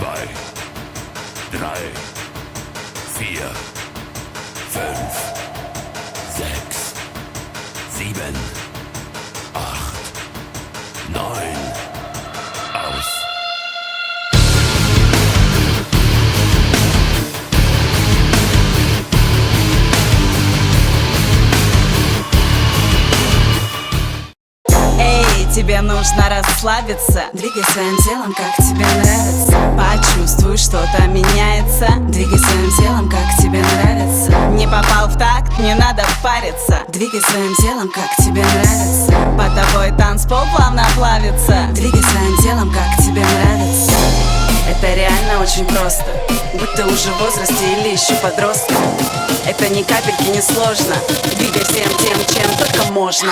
2, 3, 4, 5, 6, 7, 8, 9. Aus. Тебе нужно расслабиться. Двигай своим телом, как тебе нравится. Почувствуй, что-то меняется. Двигай своим телом, как тебе нравится. Не попал в такт, не надо париться. Двигай своим телом, как тебе нравится. Под тобой танцпол плавно плавится. Двигай своим телом, как тебе нравится. Это реально очень просто. Будь ты уже в возрасте или еще подросток. Это ни капельки не сложно. Двигай всем тем, чем только можно.